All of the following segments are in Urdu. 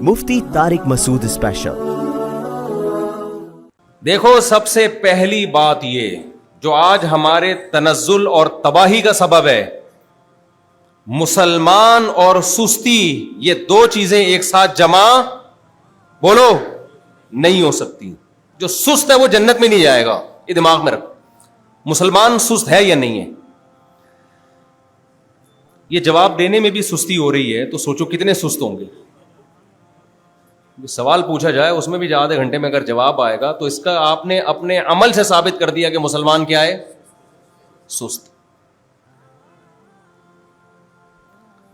مفتی طارق مسعود اسپیشل۔ دیکھو، سب سے پہلی بات یہ جو آج ہمارے تنزل اور تباہی کا سبب ہے، مسلمان اور سستی، یہ دو چیزیں ایک ساتھ جمع بولو نہیں ہو سکتی۔ جو سست ہے وہ جنت میں نہیں جائے گا، یہ دماغ میں رکھ۔ مسلمان سست ہے یا نہیں ہے؟ یہ جواب دینے میں بھی سستی ہو رہی ہے تو سوچو کتنے سست ہوں گے۔ سوال پوچھا جائے اس میں بھی آدھے گھنٹے میں اگر جواب آئے گا تو اس کا آپ نے اپنے عمل سے ثابت کر دیا کہ مسلمان کیا ہے؟ سست۔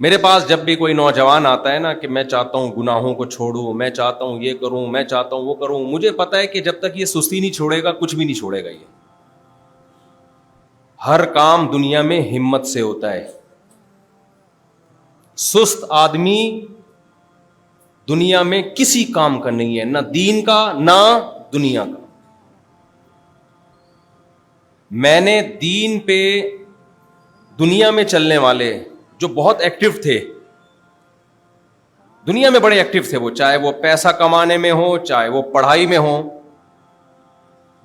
میرے پاس جب بھی کوئی نوجوان آتا ہے نا کہ میں چاہتا ہوں گناہوں کو چھوڑوں، میں چاہتا ہوں یہ کروں، میں چاہتا ہوں وہ کروں، مجھے پتا ہے کہ جب تک یہ سستی نہیں چھوڑے گا کچھ بھی نہیں چھوڑے گا۔ یہ ہر کام دنیا میں ہمت سے ہوتا ہے۔ سست آدمی دنیا میں کسی کام کا نہیں ہے، نہ دین کا نہ دنیا کا۔ میں نے دین پہ دنیا میں چلنے والے جو بہت ایکٹیو تھے، دنیا میں بڑے ایکٹیو تھے، وہ چاہے وہ پیسہ کمانے میں ہو چاہے وہ پڑھائی میں ہو،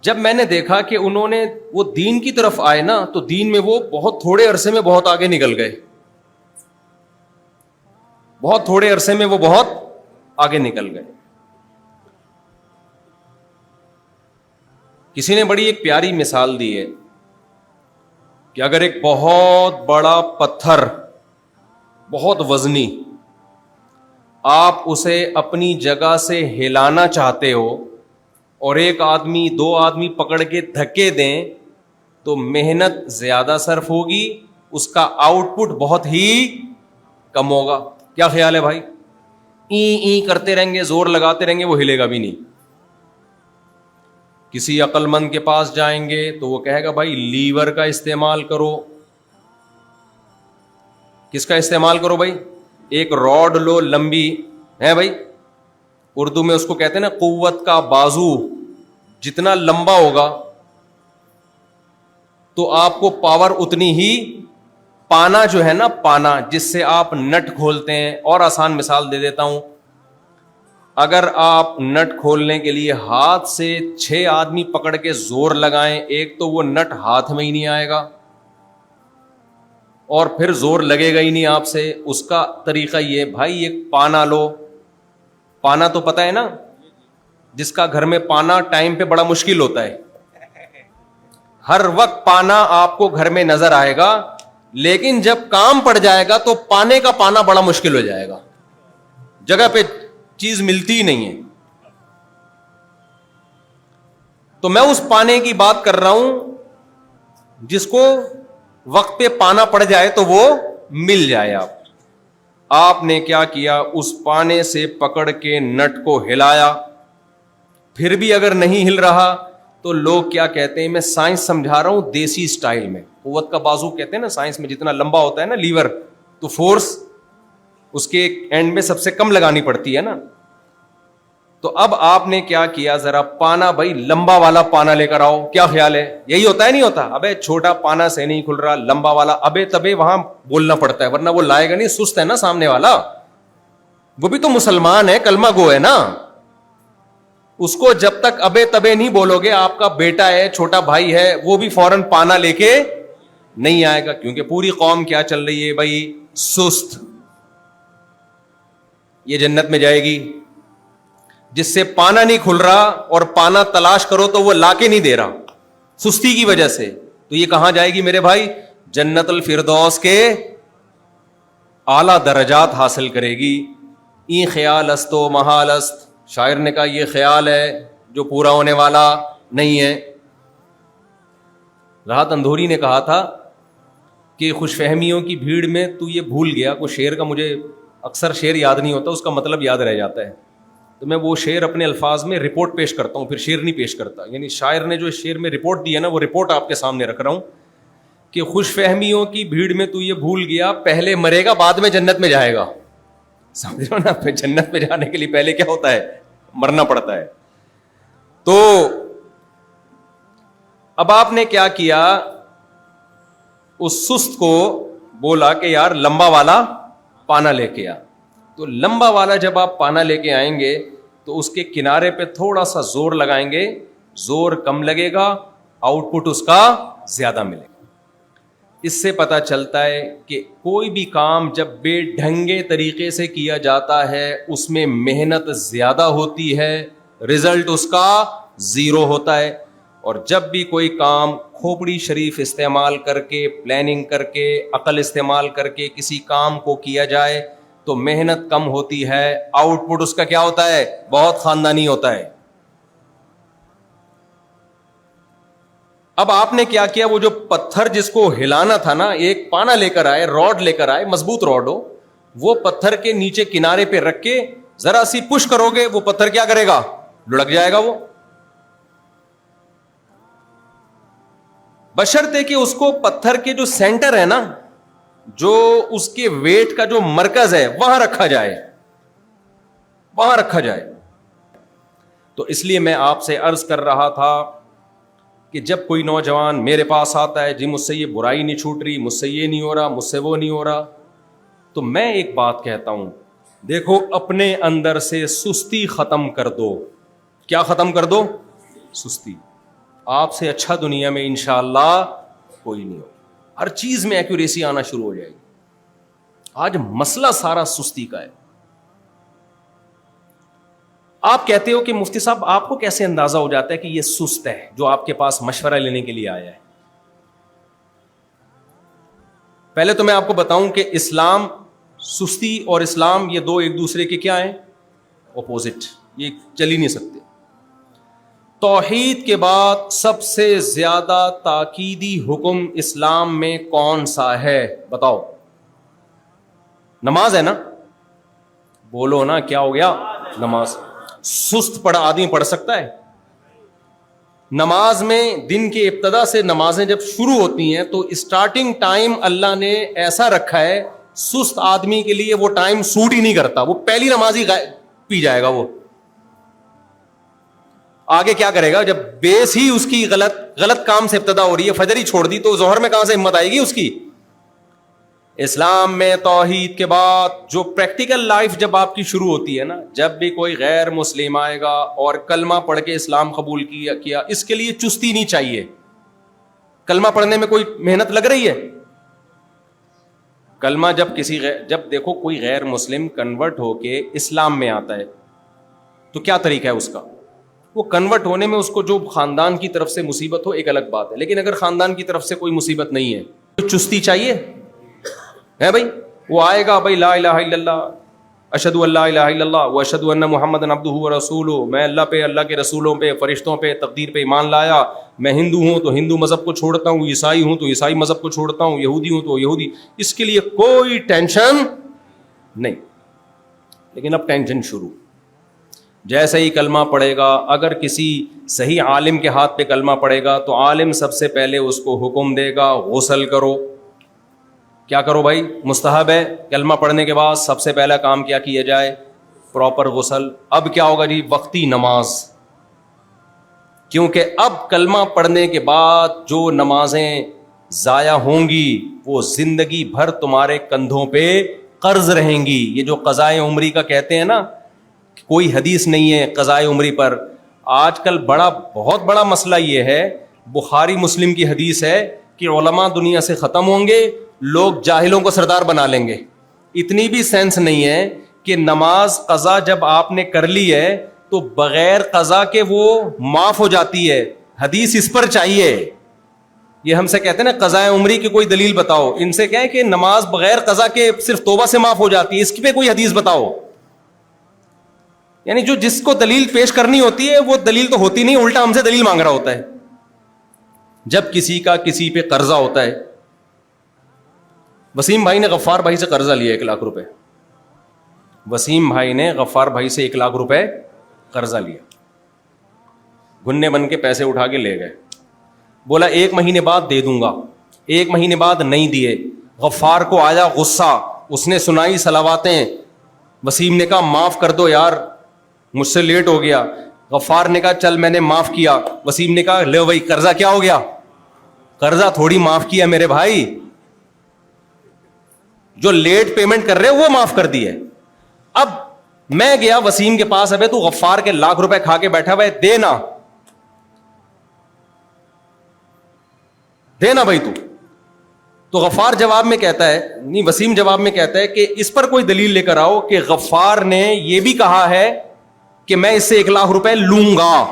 جب میں نے دیکھا کہ انہوں نے وہ دین کی طرف آئے نا تو دین میں وہ بہت تھوڑے عرصے میں بہت آگے نکل گئے، بہت تھوڑے عرصے میں وہ بہت آگے نکل گئے۔ کسی نے بڑی ایک پیاری مثال دی ہے کہ اگر ایک بہت بڑا پتھر، بہت وزنی، آپ اسے اپنی جگہ سے ہلانا چاہتے ہو اور ایک آدمی دو آدمی پکڑ کے دھکے دیں تو محنت زیادہ صرف ہوگی، اس کا آؤٹ پٹ بہت ہی کم ہوگا۔ کیا خیال ہے بھائی؟ این کرتے رہیں گے، زور لگاتے رہیں گے، وہ ہلے گا بھی نہیں۔ کسی عقل مند کے پاس جائیں گے تو وہ کہے گا بھائی لیور کا استعمال کرو۔ کس کا استعمال کرو بھائی؟ ایک راڈ لو لمبی ہے بھائی، اردو میں اس کو کہتے ہیں نا قوت کا بازو، جتنا لمبا ہوگا تو آپ کو پاور اتنی ہی، پانا جو ہے نا، پانا جس سے آپ نٹ کھولتے ہیں۔ اور آسان مثال دے دیتا ہوں، اگر آپ نٹ کھولنے کے لیے ہاتھ سے 6 آدمی پکڑ کے زور لگائیں، ایک تو وہ نٹ ہاتھ میں ہی نہیں آئے گا اور پھر زور لگے گا ہی نہیں آپ سے۔ اس کا طریقہ یہ بھائی، ایک پانا لو، پانا تو پتہ ہے نا، جس کا گھر میں پانا ٹائم پہ بڑا مشکل ہوتا ہے، ہر وقت پانا آپ کو گھر میں نظر آئے گا، لیکن جب کام پڑ جائے گا تو پانے کا پانا بڑا مشکل ہو جائے گا، جگہ پہ چیز ملتی ہی نہیں ہے۔ تو میں اس پانے کی بات کر رہا ہوں جس کو وقت پہ پانا پڑ جائے تو وہ مل جائے۔ آپ نے کیا کیا؟ اس پانے سے پکڑ کے نٹ کو ہلایا، پھر بھی اگر نہیں ہل رہا تو لوگ کیا کہتے ہیں، میں سائنس سمجھا رہا ہوں دیسی سٹائل میں، قوت کا بازو کہتے ہیں نا سائنس میں، جتنا لمبا ہوتا ہے نا لیور تو فورس اس کے اینڈ میں سب سے کم لگانی پڑتی ہے نا۔ تو اب آپ نے کیا کیا، ذرا پانا بھائی لمبا والا پانا لے کر آؤ۔ کیا خیال ہے؟ یہی ہوتا ہے نہیں ہوتا؟ ابے چھوٹا پانا سے نہیں کھل رہا، لمبا والا، ابے تبے وہاں بولنا پڑتا ہے ورنہ وہ لائے گا نہیں، سست ہے نا سامنے والا، وہ بھی تو مسلمان ہے، کلمہ گو ہے نا، اس کو جب تک ابے تبے نہیں بولو گے، آپ کا بیٹا ہے، چھوٹا بھائی ہے، وہ بھی فوراً پانا لے کے نہیں آئے گا، کیونکہ پوری قوم کیا چل رہی ہے بھائی؟ سست۔ یہ جنت میں جائے گی؟ جس سے پانا نہیں کھل رہا اور پانا تلاش کرو تو وہ لا کے نہیں دے رہا سستی کی وجہ سے، تو یہ کہاں جائے گی میرے بھائی؟ جنت الفردوس کے اعلی درجات حاصل کرے گی۔ این خیال است و محال است، شاعر نے کہا یہ خیال ہے جو پورا ہونے والا نہیں ہے۔ راحت اندھوری نے کہا تھا کہ خوش فہمیوں کی بھیڑ میں تو یہ بھول گیا، کوئی شعر کا مجھے اکثر شعر یاد نہیں ہوتا، اس کا مطلب یاد رہ جاتا ہے، تو میں وہ شعر اپنے الفاظ میں رپورٹ پیش کرتا ہوں، پھر شعر نہیں پیش کرتا، یعنی شاعر نے جو شعر میں رپورٹ دی ہے نا وہ رپورٹ آپ کے سامنے رکھ رہا ہوں کہ خوش فہمیوں کی بھیڑ میں تو یہ بھول گیا، پہلے مرے گا بعد میں جنت میں جائے گا۔ سمجھ رہے ہو نا؟ پھر جنت میں جانے کے لیے پہلے کیا ہوتا ہے؟ مرنا پڑتا ہے۔ تو اب آپ نے کیا کیا؟ اس سست کو بولا کہ یار لمبا والا پانا لے کے آ۔ تو لمبا والا جب آپ پانا لے کے آئیں گے تو اس کے کنارے پہ تھوڑا سا زور لگائیں گے, زور کم لگے گا, آؤٹ پٹ اس کا زیادہ ملے گا. اس سے پتا چلتا ہے کہ کوئی بھی کام جب بے ڈھنگے طریقے سے کیا جاتا ہے اس میں محنت زیادہ ہوتی ہے, رزلٹ اس کا زیرو ہوتا ہے. اور جب بھی کوئی کام کھوپڑی شریف استعمال کر کے, پلاننگ کر کے, عقل استعمال کر کے کسی کام کو کیا جائے تو محنت کم ہوتی ہے, آؤٹ پٹ اس کا کیا ہوتا ہے, بہت خاندانی ہوتا ہے. اب آپ نے کیا کیا, وہ جو پتھر جس کو ہلانا تھا نا, ایک پانا لے کر آئے, راڈ لے کر آئے, مضبوط راڈ ہو, وہ پتھر کے نیچے کنارے پہ رکھ کے ذرا سی پش کرو گے وہ پتھر کیا کرے گا, لڑک جائے گا وہ. بشرطے کہ اس کو پتھر کے جو سینٹر ہے نا, جو اس کے ویٹ کا جو مرکز ہے وہاں رکھا جائے, وہاں رکھا جائے. تو اس لیے میں آپ سے عرض کر رہا تھا کہ جب کوئی نوجوان میرے پاس آتا ہے, جی مجھ سے یہ برائی نہیں چھوٹ رہی, مجھ سے یہ نہیں ہو رہا, مجھ سے وہ نہیں ہو رہا, تو میں ایک بات کہتا ہوں, دیکھو اپنے اندر سے سستی ختم کر دو. کیا ختم کر دو؟ سستی. آپ سے اچھا دنیا میں انشاءاللہ کوئی نہیں ہو. ہر چیز میں ایکوریسی آنا شروع ہو جائے گی. آج مسئلہ سارا سستی کا ہے. آپ کہتے ہو کہ مفتی صاحب آپ کو کیسے اندازہ ہو جاتا ہے کہ یہ سست ہے جو آپ کے پاس مشورہ لینے کے لیے آیا ہے؟ پہلے تو میں آپ کو بتاؤں کہ اسلام, سستی اور اسلام یہ دو ایک دوسرے کے کیا ہیں, اپوزٹ, یہ چل ہی نہیں سکتے. توحید کے بعد سب سے زیادہ تاکیدی حکم اسلام میں کون سا ہے بتاؤ؟ نماز ہے نا, بولو نا, کیا ہو گیا؟ نماز. سست پڑا آدمی پڑھ سکتا ہے؟ نماز میں دن کے ابتدا سے نمازیں جب شروع ہوتی ہیں تو اسٹارٹنگ ٹائم اللہ نے ایسا رکھا ہے, سست آدمی کے لیے وہ ٹائم سوٹ ہی نہیں کرتا, وہ پہلی نماز ہی پی جائے گا. وہ آگے کیا کرے گا؟ جب بیس ہی اس کی غلط کام سے ابتدا ہو رہی ہے, فجر ہی چھوڑ دی, تو ظہر میں کہاں سے ہمت آئے گی اس کی؟ اسلام میں توحید کے بعد جو پریکٹیکل لائف جب آپ کی شروع ہوتی ہے نا, جب بھی کوئی غیر مسلم آئے گا اور کلمہ پڑھ کے اسلام قبول کیا, اس کے لیے چستی نہیں چاہیے. کلمہ پڑھنے میں کوئی محنت لگ رہی ہے؟ کلمہ جب دیکھو کوئی غیر مسلم کنورٹ ہو کے اسلام میں آتا ہے تو کیا طریقہ ہے اس کا؟ وہ کنورٹ ہونے میں اس کو جو خاندان کی طرف سے مصیبت ہو ایک الگ بات ہے, لیکن اگر خاندان کی طرف سے کوئی مصیبت نہیں ہے تو چستی چاہیے ہے بھائی. وہ آئے گا بھائی لا الہ الا اللہ, اشہد ان لا الہ الا اللہ و اشہد ان محمد عبدہ و رسولہ, میں اللہ پہ, اللہ کے رسولوں پہ, فرشتوں پہ, تقدیر پہ ایمان لایا, میں ہندو ہوں تو ہندو مذہب کو چھوڑتا ہوں, عیسائی ہوں تو عیسائی مذہب کو چھوڑتا ہوں, یہودی ہوں تو یہودی. اس کے لیے کوئی ٹینشن نہیں. لیکن اب ٹینشن شروع. جیسے ہی کلمہ پڑھے گا, اگر کسی صحیح عالم کے ہاتھ پہ کلمہ پڑھے گا تو عالم سب سے پہلے اس کو حکم دے گا غسل کرو. کیا کرو بھائی؟ مستحب ہے کلمہ پڑھنے کے بعد سب سے پہلا کام کیا کیا جائے؟ پراپر غسل. اب کیا ہوگا جی؟ وقتی نماز. کیونکہ اب کلمہ پڑھنے کے بعد جو نمازیں ضائع ہوں گی وہ زندگی بھر تمہارے کندھوں پہ قرض رہیں گی. یہ جو قضائے عمری کا کہتے ہیں نا, کوئی حدیث نہیں ہے قضائے عمری پر. آج کل بہت بڑا مسئلہ یہ ہے, بخاری مسلم کی حدیث ہے کہ علماء دنیا سے ختم ہوں گے, لوگ جاہلوں کو سردار بنا لیں گے. اتنی بھی سینس نہیں ہے کہ نماز قضا جب آپ نے کر لی ہے تو بغیر قضا کے وہ معاف ہو جاتی ہے. حدیث اس پر چاہیے. یہ ہم سے کہتے ہیں نا قضائے عمری کی کوئی دلیل بتاؤ, ان سے کہیں کہ نماز بغیر قضا کے صرف توبہ سے معاف ہو جاتی ہے, اس پہ کوئی حدیث بتاؤ. یعنی جو جس کو دلیل پیش کرنی ہوتی ہے وہ دلیل تو ہوتی نہیں, الٹا ہم سے دلیل مانگ رہا ہوتا ہے. جب کسی کا کسی پہ قرضہ ہوتا ہے, وسیم بھائی نے غفار بھائی سے قرضہ لیا 1 لاکھ روپے. وسیم بھائی نے غفار بھائی سے 1 لاکھ روپے قرضہ لیا, گھنے بن کے پیسے اٹھا کے لے گئے. بولا 1 مہینے بعد دے دوں گا, 1 مہینے بعد نہیں دیے. غفار کو آیا غصہ, اس نے سنائی صلواتیں. وسیم نے کہا معاف کر دو یار, مجھ سے لیٹ ہو گیا. غفار نے کہا چل میں نے معاف کیا. وسیم نے کہا لے بھائی قرضہ کیا ہو گیا؟ قرضہ تھوڑی معاف کیا میرے بھائی, جو لیٹ پیمنٹ کر رہے وہ معاف کر دی ہے. اب میں گیا وسیم کے پاس, ابے تو غفار کے لاکھ روپے کھا کے بیٹھا ہوا ہے, دینا دینا بھائی تو غفار جواب میں کہتا ہے, نہیں وسیم جواب میں کہتا ہے کہ اس پر کوئی دلیل لے کر آؤ کہ غفار نے یہ بھی کہا ہے کہ میں اس سے 1 لاکھ روپے لوں گا,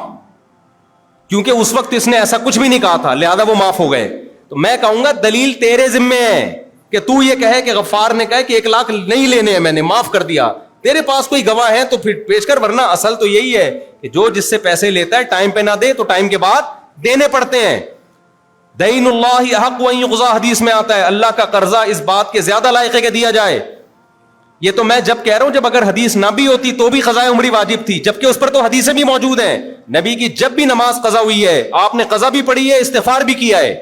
کیونکہ اس وقت اس نے ایسا کچھ بھی نہیں کہا تھا, لہذا وہ معاف ہو گئے. تو میں کہوں گا دلیل تیرے ذمے ہے کہ تو یہ کہے کہ غفار نے کہا کہ 1 لاکھ نہیں لینے ہیں, میں نے معاف کر دیا. تیرے پاس کوئی گواہ ہے تو پھر پیش کر, ورنہ اصل تو یہی ہے کہ جو جس سے پیسے لیتا ہے ٹائم پہ نہ دے تو ٹائم کے بعد دینے پڑتے ہیں. دین اللہ احق ان یقضی, حدیث میں آتا ہے اللہ کا قرضہ اس بات کے زیادہ لائق ہے کہ دیا جائے. یہ تو میں جب کہہ رہا ہوں, جب اگر حدیث نہ بھی ہوتی تو بھی قضاء عمری واجب تھی, جبکہ اس پر تو حدیثیں بھی موجود ہیں. نبی کی جب بھی نماز قضا ہوئی ہے آپ نے قضا بھی پڑھی ہے, استغفار بھی کیا ہے.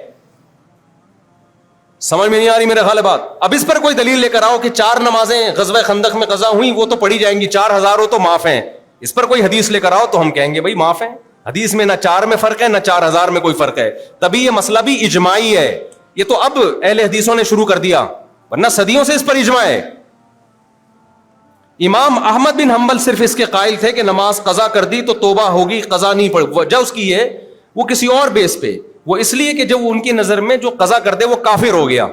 سمجھ میں نہیں آ رہی میرے خیال بات؟ اب اس پر کوئی دلیل لے کر آؤ کہ 4 نمازیں غزوہ خندق میں قضا ہوئی, وہ تو پڑھی جائیں گی, 4000 ہو تو معاف ہیں. اس پر کوئی حدیث لے کر آؤ تو ہم کہیں گے بھائی معاف ہیں. حدیث میں نہ 4 میں فرق ہے نہ 4000 میں کوئی فرق ہے. تبھی یہ مسئلہ بھی اجماعی ہے. یہ تو اب اہل حدیثوں نے شروع کر دیا, ورنہ صدیوں سے اس پر اجماع ہے. امام احمد بن حنبل صرف اس کے قائل تھے کہ نماز قضا کر دی تو توبہ ہوگی, قضا نہیں پڑ. وجہ اس کی ہے وہ کسی اور بیس پہ, وہ اس لیے کہ جو ان کی نظر میں جو قضا کر دے وہ کافر ہو گیا,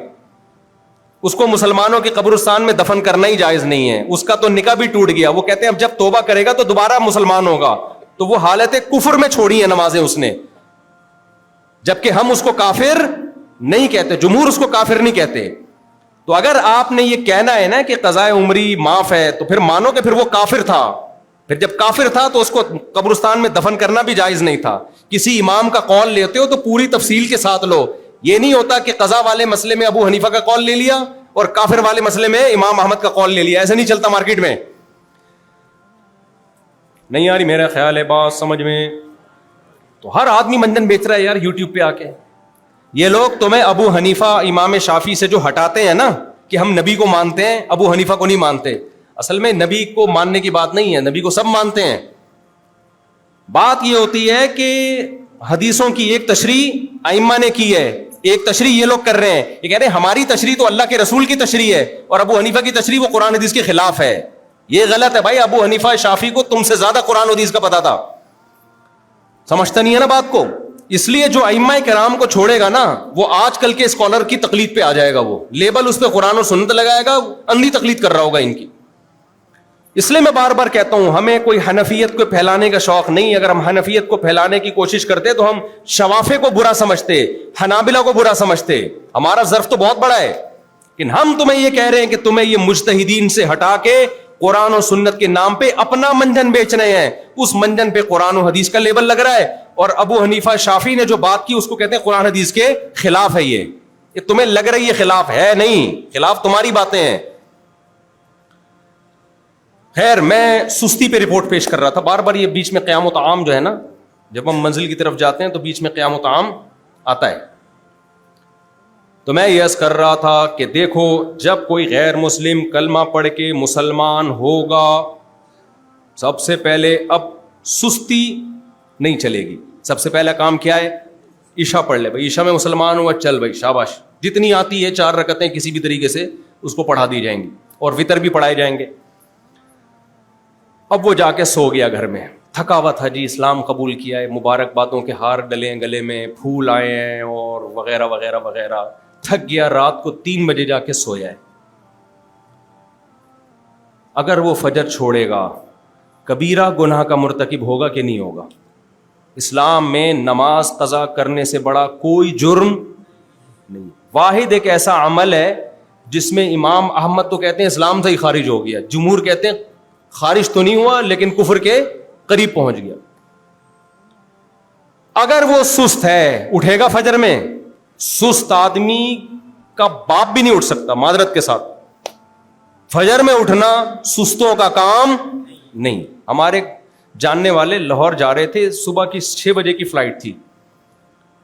اس کو مسلمانوں کے قبرستان میں دفن کرنا ہی جائز نہیں ہے, اس کا تو نکاح بھی ٹوٹ گیا. وہ کہتے ہیں اب جب توبہ کرے گا تو دوبارہ مسلمان ہوگا, تو وہ حالت کفر میں چھوڑی ہیں نمازیں اس نے, جبکہ ہم اس کو کافر نہیں کہتے, جمہور اس کو کافر نہیں کہتے. تو اگر آپ نے یہ کہنا ہے نا کہ قضاء عمری معاف ہے تو پھر مانو کہ پھر وہ کافر تھا, پھر جب کافر تھا تو اس کو قبرستان میں دفن کرنا بھی جائز نہیں تھا. کسی امام کا قول لیتے ہو تو پوری تفصیل کے ساتھ لو. یہ نہیں ہوتا کہ قضا والے مسئلے میں ابو حنیفہ کا قول لے لیا اور کافر والے مسئلے میں امام احمد کا قول لے لیا, ایسا نہیں چلتا مارکیٹ میں. نہیں آ رہی میرا خیال ہے بات سمجھ میں؟ تو ہر آدمی منجن بیچ رہا ہے یار یوٹیوب پہ آ کے. یہ لوگ تمہیں ابو حنیفہ امام شافعی سے جو ہٹاتے ہیں نا کہ ہم نبی کو مانتے ہیں, ابو حنیفہ کو نہیں مانتے, اصل میں نبی کو ماننے کی بات نہیں ہے, نبی کو سب مانتے ہیں. بات یہ ہوتی ہے کہ حدیثوں کی ایک تشریح ائمہ نے کی ہے, ایک تشریح یہ لوگ کر رہے ہیں, یہ کہہ رہے ہیں ہماری تشریح تو اللہ کے رسول کی تشریح ہے اور ابو حنیفہ کی تشریح وہ قرآن حدیث کے خلاف ہے. یہ غلط ہے بھائی. ابو حنیفہ شافعی کو تم سے زیادہ قرآن حدیث کا پتا تھا, سمجھتا نہیں ہے نا بات کو. اس لیے جو ائمہ کرام کو چھوڑے گا نا وہ آج کل کے اسکالر کی تقلید پہ آ جائے گا, وہ لیبل اس پہ قرآن اور سنت لگائے گا, اندھی تقلید کر رہا ہوگا ان کی. اس لیے میں بار بار کہتا ہوں ہمیں کوئی حنفیت کو پھیلانے کا شوق نہیں. اگر ہم حنفیت کو پھیلانے کی کوشش کرتے تو ہم شوافے کو برا سمجھتے, حنابلہ کو برا سمجھتے. ہمارا ظرف تو بہت بڑا ہے, لیکن ہم تمہیں یہ کہہ رہے ہیں کہ تمہیں یہ مجتہدین سے ہٹا کے قرآن و سنت کے نام پہ اپنا منجن بیچ رہے ہیں. اس منجن پہ قرآن و حدیث کا لیبل لگ رہا ہے, اور ابو حنیفہ شافعی نے جو بات کی اس کو کہتے ہیں قرآن حدیث کے خلاف ہے. یہ تمہیں لگ رہی ہے خلاف ہے, نہیں, خلاف تمہاری باتیں ہیں. خیر, میں سستی پہ رپورٹ پیش کر رہا تھا بار بار. یہ بیچ میں قیام و طعام جو ہے نا, جب ہم منزل کی طرف جاتے ہیں تو بیچ میں قیام و طعام آتا ہے. تو میں یہ عرض کر رہا تھا کہ دیکھو جب کوئی غیر مسلم کلمہ پڑھ کے مسلمان ہوگا, سب سے پہلے اب سستی نہیں چلے گی. سب سے پہلا کام کیا ہے؟ عشاء پڑھ لے بھائی, عشاء میں مسلمان ہوا, چل بھائی شاباش, جتنی آتی ہے 4 رکعتیں کسی بھی طریقے سے اس کو پڑھا دی جائیں گی, اور وتر بھی پڑھائے جائیں گے. اب وہ جا کے سو گیا گھر میں, تھکا ہوا تھا جی, اسلام قبول کیا ہے, مبارک باتوں کے ہار ڈلے ہیں گلے میں, پھول آئے ہیں اور وغیرہ وغیرہ وغیرہ, تھک گیا, رات کو 3 بجے جا کے سویا ہے. اگر وہ فجر چھوڑے گا کبیرہ گناہ کا مرتکب ہوگا کہ نہیں ہوگا؟ اسلام میں نماز قضا کرنے سے بڑا کوئی جرم نہیں. واحد ایک ایسا عمل ہے جس میں امام احمد تو کہتے ہیں اسلام سے ہی خارج ہو گیا, جمہور کہتے ہیں خارج تو نہیں ہوا لیکن کفر کے قریب پہنچ گیا. اگر وہ سست ہے, اٹھے گا فجر میں, سست آدمی کا باپ بھی نہیں اٹھ سکتا معذرت کے ساتھ. فجر میں اٹھنا سستوں کا کام نہیں. ہمارے جاننے والے لاہور جا رہے تھے, صبح کی 6 بجے کی فلائٹ تھی,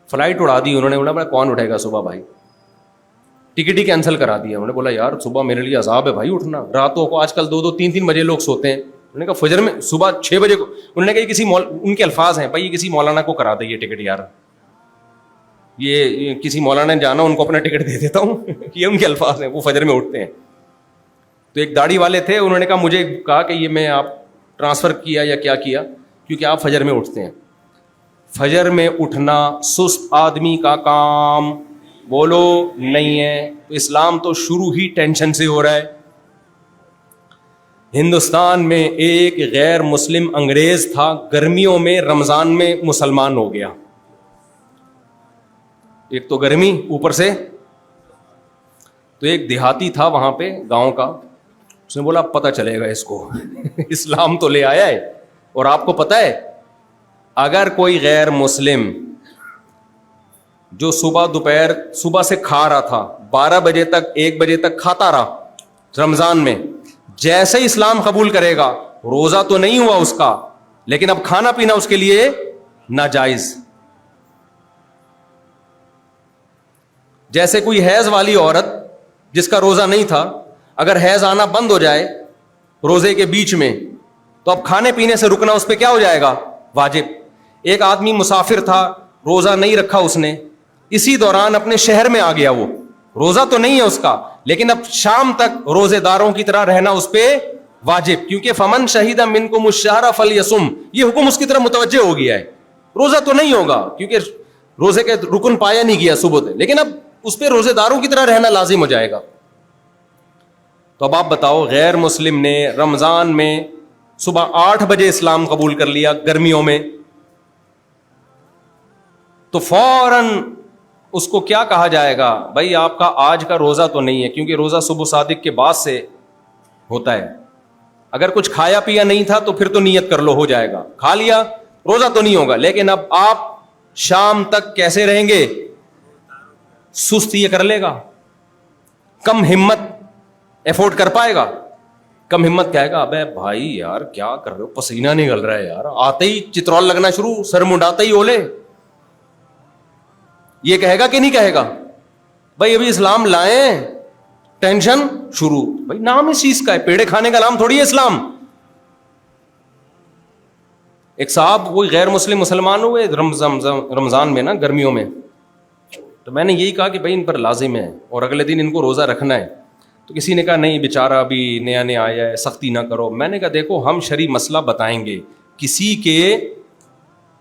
فلائٹ اڑا دی انہوں نے. بولا کون اٹھے گا صبح بھائی, ٹکٹ ہی کینسل کرا دیا. انہوں نے بولا یار صبح میرے لیے عذاب ہے بھائی اٹھنا, راتوں کو آج کل 2-2, 3-3 بجے لوگ سوتے ہیں. انہوں نے کہا فجر میں صبح 6 بجے کو, انہوں نے کہا ان کے الفاظ ہیں بھائی, یہ کسی مولانا کو کرا دے یہ ٹکٹ یار, یہ کسی مولانا نے جانا ان کو اپنا ٹکٹ دے دیتا ہوں. یہ ان کے الفاظ ہیں, وہ فجر میں اٹھتے ہیں. تو ایک داڑھی والے تھے, انہوں نے کہا, مجھے کہا کہ یہ میں آپ ٹرانسفر کیا یا کیا کیا, کیونکہ آپ فجر میں اٹھتے ہیں. فجر میں اٹھنا سست آدمی کا کام بولو نہیں ہے. تو اسلام تو شروع ہی ٹینشن سے ہو رہا ہے. ہندوستان میں ایک غیر مسلم انگریز تھا, گرمیوں میں رمضان میں مسلمان ہو گیا. ایک تو گرمی اوپر سے. تو ایک دیہاتی تھا وہاں پہ گاؤں کا, اس نے بولا پتہ چلے گا اس کو اسلام تو لے آیا ہے. اور آپ کو پتہ ہے اگر کوئی غیر مسلم جو صبح دوپہر صبح سے کھا رہا تھا 12 بجے تک 1 بجے تک کھاتا رہا رمضان میں, جیسے ہی اسلام قبول کرے گا, روزہ تو نہیں ہوا اس کا لیکن اب کھانا پینا اس کے لیے ناجائز. جیسے کوئی حیض والی عورت جس کا روزہ نہیں تھا, اگر حیض آنا بند ہو جائے روزے کے بیچ میں تو اب کھانے پینے سے رکنا اس پہ کیا ہو جائے گا, واجب. ایک آدمی مسافر تھا, روزہ نہیں رکھا اس نے, اسی دوران اپنے شہر میں آ گیا, وہ روزہ تو نہیں ہے اس کا لیکن اب شام تک روزے داروں کی طرح رہنا اس پہ واجب, کیونکہ فمن شہید منکم الشہر فلیصم, یہ حکم اس کی طرف متوجہ ہو گیا ہے. روزہ تو نہیں ہوگا کیونکہ روزے کے رکن پایا نہیں گیا صبح سے, لیکن اب اس پہ روزے داروں کی طرح رہنا لازم ہو جائے گا. تو اب آپ بتاؤ, غیر مسلم نے رمضان میں صبح 8 بجے اسلام قبول کر لیا گرمیوں میں, تو فوراً اس کو کیا کہا جائے گا, بھائی آپ کا آج کا روزہ تو نہیں ہے, کیونکہ روزہ صبح صادق کے بعد سے ہوتا ہے. اگر کچھ کھایا پیا نہیں تھا تو پھر تو نیت کر لو, ہو جائے گا. کھا لیا روزہ تو نہیں ہوگا, لیکن اب آپ شام تک کیسے رہیں گے, سست یہ کر لے گا, کم ہمت افورڈ کر پائے گا. کم ہمت کہے گا ابے بھائی یار کیا کر رہے ہو, پسینہ نکل رہا ہے یار, آتے ہی چترول لگنا شروع, سر منڈاتے ہی اولے. یہ کہے گا کہ نہیں کہے گا, بھائی ابھی اسلام لائیں, ٹینشن شروع. بھائی نام اس چیز کا ہے, پیڑے کھانے کا نام تھوڑی ہے اسلام. ایک صاحب وہی غیر مسلم مسلمان ہوئے رمضان میں نا, گرمیوں میں, تو میں نے یہی کہا کہ بھائی ان پر لازم ہے اور اگلے دن ان کو روزہ رکھنا ہے. تو کسی نے کہا نہیں بیچارہ ابھی نیا نیا آیا ہے, سختی نہ کرو. میں نے کہا دیکھو ہم شرعی مسئلہ بتائیں گے, کسی کے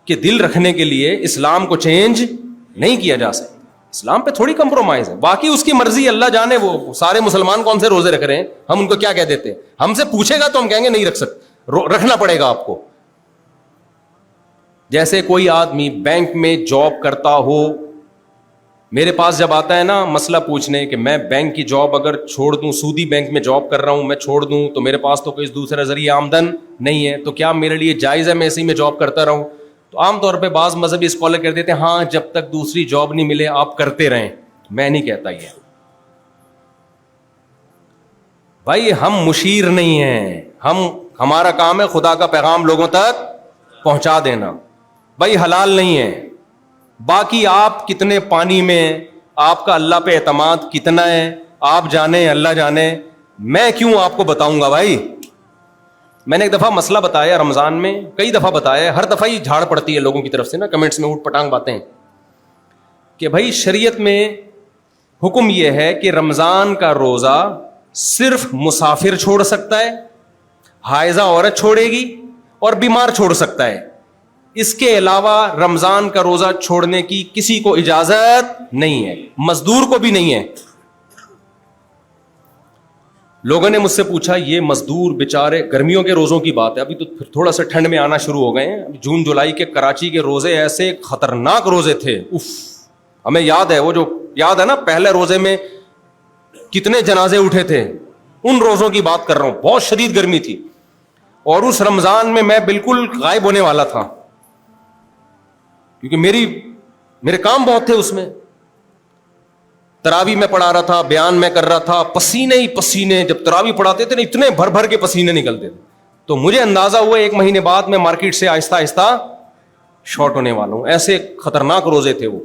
دل رکھنے کے لیے اسلام کو چینج نہیں کیا جا سکتا. اسلام پہ تھوڑی کمپرومائز ہے, باقی اس کی مرضی, اللہ جانے وہ سارے مسلمان کون سے روزے رکھ رہے ہیں, ہم ان کو کیا کہہ دیتے ہیں. ہم سے پوچھے گا تو ہم کہیں گے نہیں رکھ سکتے, رکھنا پڑے گا آپ کو. جیسے کوئی آدمی بینک میں جاب کرتا ہو, میرے پاس جب آتا ہے نا مسئلہ پوچھنے کہ میں بینک کی جاب اگر چھوڑ دوں, سودی بینک میں جاب کر رہا ہوں, میں چھوڑ دوں تو میرے پاس تو کوئی دوسرا ذریعہ آمدن نہیں ہے, تو کیا میرے لیے جائز ہے میں اسی میں جاب کرتا رہوں. تو عام طور پہ بعض مذہبی اسکالر کہہ دیتے ہیں ہاں جب تک دوسری جاب نہیں ملے آپ کرتے رہیں. میں نہیں کہتا یہ. بھائی ہم مشیر نہیں ہیں, ہمارا کام ہے خدا کا پیغام لوگوں تک پہنچا دینا. بھائی حلال نہیں ہے, باقی آپ کتنے پانی میں ہیں, آپ کا اللہ پہ اعتماد کتنا ہے, آپ جانے اللہ جانے, میں کیوں آپ کو بتاؤں گا. بھائی میں نے ایک دفعہ مسئلہ بتایا رمضان میں, کئی دفعہ بتایا, ہر دفعہ ہی جھاڑ پڑتی ہے لوگوں کی طرف سے نا, کمنٹس میں اٹھ پٹانگ باتیں, کہ بھائی شریعت میں حکم یہ ہے کہ رمضان کا روزہ صرف مسافر چھوڑ سکتا ہے, حائضہ عورت چھوڑے گی, اور بیمار چھوڑ سکتا ہے. اس کے علاوہ رمضان کا روزہ چھوڑنے کی کسی کو اجازت نہیں ہے, مزدور کو بھی نہیں ہے. لوگوں نے مجھ سے پوچھا یہ مزدور بیچارے, گرمیوں کے روزوں کی بات ہے, ابھی تو پھر تھوڑا سا ٹھنڈ میں آنا شروع ہو گئے ہیں. جون جولائی کے کراچی کے روزے ایسے خطرناک روزے تھے, اف, ہمیں یاد ہے وہ جو یاد ہے نا پہلے روزے میں کتنے جنازے اٹھے تھے, ان روزوں کی بات کر رہا ہوں. بہت شدید گرمی تھی, اور اس رمضان میں بالکل غائب ہونے والا تھا, کیونکہ میرے کام بہت تھے اس میں. تراویح میں پڑھا رہا تھا, بیان میں کر رہا تھا, پسینے ہی پسینے, جب تراویح پڑھاتے تھے نا اتنے بھر بھر کے پسینے نکلتے تھے. تو مجھے اندازہ ہوا 1 مہینے بعد میں مارکیٹ سے آہستہ آہستہ شارٹ ہونے والا ہوں. ایسے خطرناک روزے تھے وہ.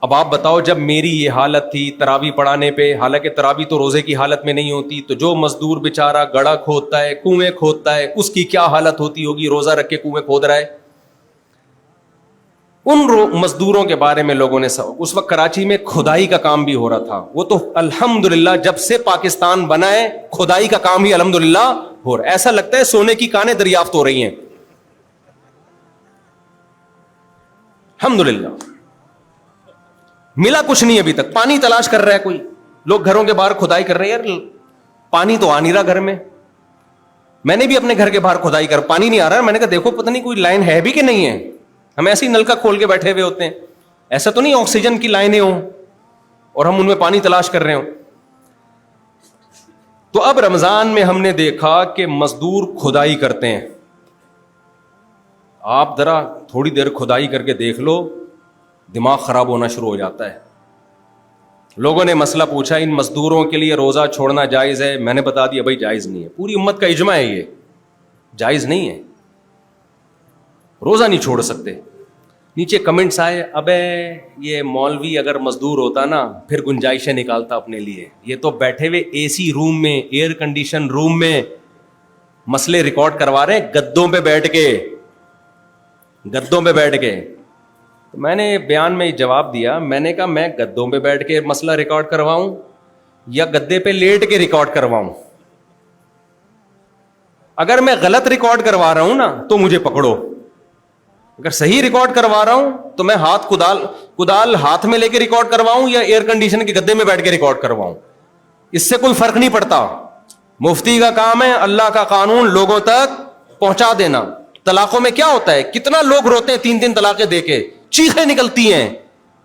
اب آپ بتاؤ جب میری یہ حالت تھی تراویح پڑھانے پہ, حالانکہ تراویح تو روزے کی حالت میں نہیں ہوتی, تو جو مزدور بیچارہ گڑھا کھودتا ہے, کنویں کھودتا ہے, اس کی کیا حالت ہوتی ہوگی, روزہ رکھ کے کنویں کھود رہا ہے. ان مزدوروں کے بارے میں لوگوں نے اس وقت کراچی میں کھدائی کا کام بھی ہو رہا تھا. وہ تو الحمدللہ جب سے پاکستان بنا ہے کھدائی کا کام ہی الحمدللہ ہو رہا ہے. ایسا لگتا ہے سونے کی کانیں دریافت ہو رہی ہیں الحمدللہ. ملا کچھ نہیں ابھی تک. پانی تلاش کر رہا ہے کوئی, لوگ گھروں کے باہر کھدائی کر رہے ہیں. یار پانی تو آ نہیں رہا گھر میں. میں نے بھی اپنے گھر کے باہر کھدائی کر, پانی نہیں آ رہا. میں نے کہا دیکھو پتہ نہیں کوئی لائن ہے بھی کہ نہیں ہے. ہم ایسے ہی نلکا کھول کے بیٹھے ہوئے ہوتے ہیں, ایسا تو نہیں آکسیجن کی لائنیں ہوں اور ہم ان میں پانی تلاش کر رہے ہوں. تو اب رمضان میں ہم نے دیکھا کہ مزدور کھدائی کرتے ہیں. آپ ذرا تھوڑی دیر کھدائی کر کے دیکھ لو, دماغ خراب ہونا شروع ہو جاتا ہے. لوگوں نے مسئلہ پوچھا ان مزدوروں کے لیے روزہ چھوڑنا جائز ہے. میں نے بتا دیا بھائی جائز نہیں ہے. پوری امت کا اجماع ہے یہ جائز نہیں ہے, روزہ نہیں چھوڑ سکتے. نیچے کمنٹس آئے ابے یہ مولوی اگر مزدور ہوتا نا پھر گنجائشیں نکالتا اپنے لیے. یہ تو بیٹھے ہوئے اے سی روم میں, ایئر کنڈیشن روم میں مسئلے ریکارڈ کروا رہے ہیں گدوں پہ بیٹھ کے, گدوں پہ بیٹھ کے. میں نے بیان میں جواب دیا, میں نے کہا میں گدوں پہ بیٹھ کے مسئلہ ریکارڈ کرواؤں یا گدے پہ لیٹ کے ریکارڈ کرواؤں. اگر میں غلط ریکارڈ کروا رہا ہوں نا تو مجھے پکڑو, اگر صحیح ریکارڈ کروا رہا ہوں تو میں ہاتھ کدال ہاتھ میں لے کے ریکارڈ کرواؤں یا ایئر کنڈیشن کے گدے میں بیٹھ کے ریکارڈ کرواؤں, اس سے کوئی فرق نہیں پڑتا. مفتی کا کام ہے اللہ کا قانون لوگوں تک پہنچا دینا. طلاقوں میں کیا ہوتا ہے, کتنا لوگ روتے ہیں 3 طلاقیں دے کے, چیخیں نکلتی ہیں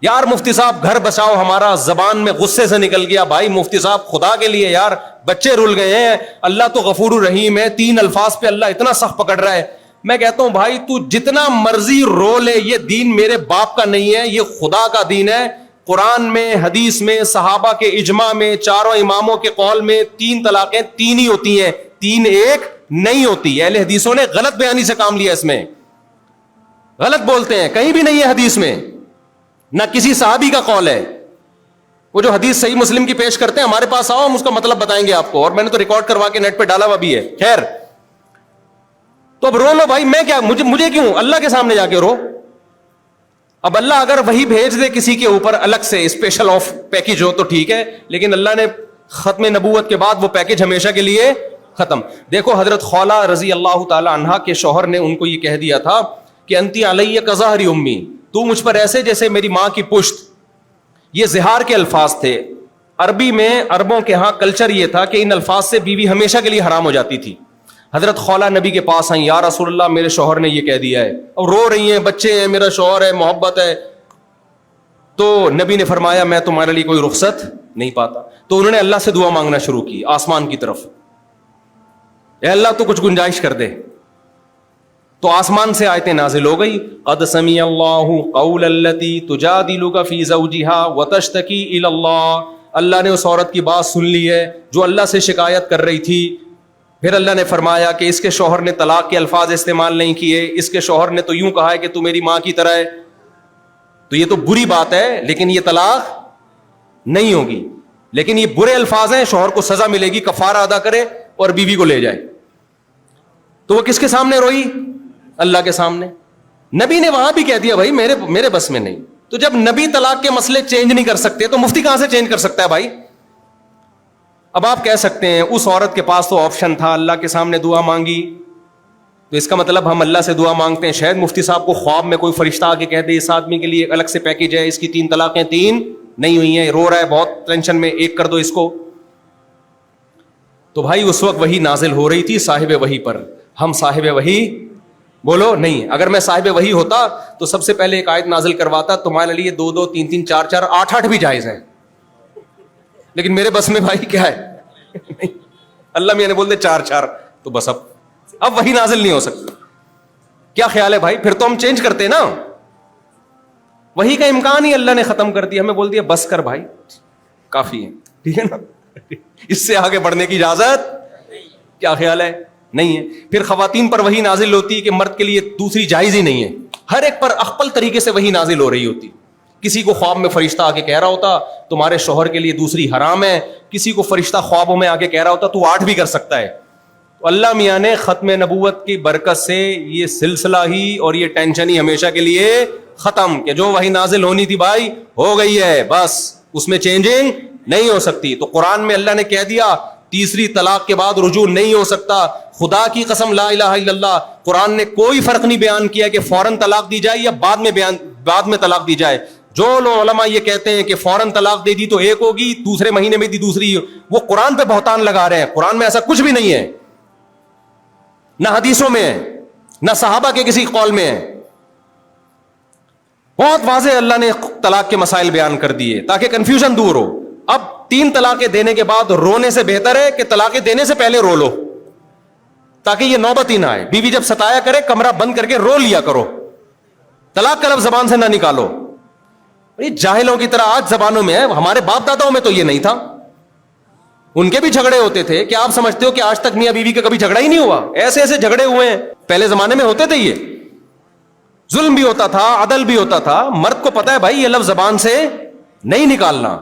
یار مفتی صاحب گھر بچاؤ ہمارا. زبان میں غصے سے نکل گیا بھائی مفتی صاحب خدا کے لیے یار بچے رول گئے ہیں, اللہ تو غفور الرحیم ہے. 3 الفاظ پہ اللہ اتنا سخت پکڑ رہا ہے. میں کہتا ہوں بھائی تو جتنا مرضی رو لے, یہ دین میرے باپ کا نہیں ہے, یہ خدا کا دین ہے. قرآن میں, حدیث میں, صحابہ کے اجماع میں, چاروں اماموں کے قول میں 3 طلاقیں 3 ہی ہوتی ہیں, 3 ایک نہیں ہوتی. اہل حدیثوں نے غلط بیانی سے کام لیا, اس میں غلط بولتے ہیں, کہیں بھی نہیں ہے حدیث میں, نہ کسی صحابی کا قول ہے. وہ جو حدیث صحیح مسلم کی پیش کرتے ہیں ہمارے پاس آؤ, ہم اس کا مطلب بتائیں گے آپ کو, اور میں نے تو ریکارڈ کروا کے نیٹ پہ ڈالا ہوا بھی ہے. خیر تو اب رو لو بھائی, میں کیا, مجھے کیوں, اللہ کے سامنے جا کے رو. اب اللہ اگر وہی بھیج دے کسی کے اوپر الگ سے اسپیشل آف پیکج ہو تو ٹھیک ہے, لیکن اللہ نے ختم نبوت کے بعد وہ پیکج ہمیشہ کے لیے ختم. دیکھو حضرت خولہ رضی اللہ تعالی عنہا کے شوہر نے ان کو یہ کہہ دیا تھا کہ انتی علیہ کظہر امی, تو مجھ پر ایسے جیسے میری ماں کی پشت. یہ زہار کے الفاظ تھے. عربی میں, عربوں کے ہاں کلچر یہ تھا کہ ان الفاظ سے بیوی ہمیشہ کے لیے حرام ہو جاتی تھی. حضرت خولہ نبی کے پاس آئیں, یا رسول اللہ میرے شوہر نے یہ کہہ دیا ہے. اور رو رہی ہیں, بچے ہیں, میرا شوہر ہے, محبت ہے. تو نبی نے فرمایا میں تمہارے لیے کوئی رخصت نہیں پاتا. تو انہوں نے اللہ سے دعا مانگنا شروع کی آسمان کی طرف, اے اللہ تو کچھ گنجائش کر دے. تو آسمان سے آیتیں نازل ہو گئی, قد سمع اللہ قول التی تجادلک فی زوجہا وتشتکی الی اللہ. اللہ نے اس عورت کی بات سن لی ہے جو اللہ سے شکایت کر رہی تھی. پھر اللہ نے فرمایا کہ اس کے شوہر نے طلاق کے الفاظ استعمال نہیں کیے, اس کے شوہر نے تو یوں کہا ہے کہ تو میری ماں کی طرح ہے. تو یہ تو بری بات ہے, لیکن یہ طلاق نہیں ہوگی. لیکن یہ برے الفاظ ہیں, شوہر کو سزا ملے گی, کفارہ ادا کرے اور بیوی کو لے جائے. تو وہ کس کے سامنے روئی, اللہ کے سامنے. نبی نے وہاں بھی کہہ دیا بھائی میرے بس میں نہیں. تو جب نبی طلاق کے مسئلے چینج نہیں کر سکتے تو مفتی کہاں سے چینج کر سکتا ہے بھائی. اب آپ کہہ سکتے ہیں اس عورت کے پاس تو آپشن تھا, اللہ کے سامنے دعا مانگی, تو اس کا مطلب ہم اللہ سے دعا مانگتے ہیں. شاید مفتی صاحب کو خواب میں کوئی فرشتہ آ کے کہہ دے اس آدمی کے لیے الگ سے پیکج ہے, اس کی 3 طلاقیں 3 نہیں ہوئی ہیں, رو رہا ہے بہت ٹینشن میں, 1 کر دو اس کو. تو بھائی اس وقت وحی نازل ہو رہی تھی صاحب وحی پر. ہم صاحب وحی بولو نہیں. اگر میں صاحب وحی ہوتا تو سب سے پہلے ایک آیت نازل کرواتا, تمہارے لیے 2 2 3 3 4 4 8 8 بھی جائز ہیں, لیکن میرے بس میں بھائی کیا ہے نہیں. اللہ میاں نے بول دے 4 4 تو بس اب وحی نازل نہیں ہو سکتی. کیا خیال ہے بھائی, پھر تو ہم چینج کرتے نا. وحی کا امکان ہی اللہ نے ختم کر دیا, ہمیں بول دیا بس کر بھائی کافی ہے, ٹھیک ہے نا, اس سے آگے بڑھنے کی اجازت. کیا خیال ہے, نہیں ہے. پھر خواتین پر وحی نازل ہوتی ہے کہ مرد کے لیے دوسری جائز ہی نہیں ہے, ہر ایک پر اخپل طریقے سے وحی نازل ہو رہی ہوتی. کسی کو خواب میں فرشتہ آ کے کہہ رہا ہوتا تمہارے شوہر کے لیے دوسری حرام ہے, کسی کو فرشتہ خوابوں میں آ کے کہہ رہا ہوتا تو 8 بھی کر سکتا ہے. اللہ میاں نے ختم نبوت کی برکت سے یہ سلسلہ ہی اور یہ ٹینشن ہی ہمیشہ کے لیے ختم, کہ جو وہی نازل ہونی تھی بھائی ہو گئی ہے, بس اس میں چینجنگ نہیں ہو سکتی. تو قرآن میں اللہ نے کہہ دیا تیسری طلاق کے بعد رجوع نہیں ہو سکتا. خدا کی قسم لا الہ الا اللہ, قرآن نے کوئی فرق نہیں بیان کیا کہ فوراً طلاق دی جائے یا بعد میں طلاق دی جائے. جو لوگ علماء یہ کہتے ہیں کہ فوراً طلاق دے دی تو ایک ہوگی, دوسرے مہینے میں دی دوسری, وہ قرآن پہ بہتان لگا رہے ہیں. قرآن میں ایسا کچھ بھی نہیں ہے, نہ حدیثوں میں ہے, نہ صحابہ کے کسی قول میں ہے. بہت واضح اللہ نے طلاق کے مسائل بیان کر دیے تاکہ کنفیوژن دور ہو. اب 3 طلاقیں دینے کے بعد رونے سے بہتر ہے کہ طلاقیں دینے سے پہلے رو لو, تاکہ یہ نوبت ہی نہ آئے. بیوی جب ستایا کرے کمرہ بند کر کے رو لیا کرو, طلاق کا لفظ زبان سے نہ نکالو. جاہلوں کی طرح آج زبانوں میں ہے, ہمارے باپ داداؤں میں تو یہ نہیں تھا. ان کے بھی جھگڑے ہوتے تھے. کیا آپ سمجھتے ہو کہ آج تک میاں بیوی کا کبھی جھگڑا ہی نہیں ہوا؟ ایسے ایسے جھگڑے ہوئے ہیں. پہلے زمانے میں ہوتے تھے, یہ ظلم بھی ہوتا تھا, عدل بھی ہوتا تھا. مرد کو پتا ہے بھائی یہ لفظ زبان سے نہیں نکالنا.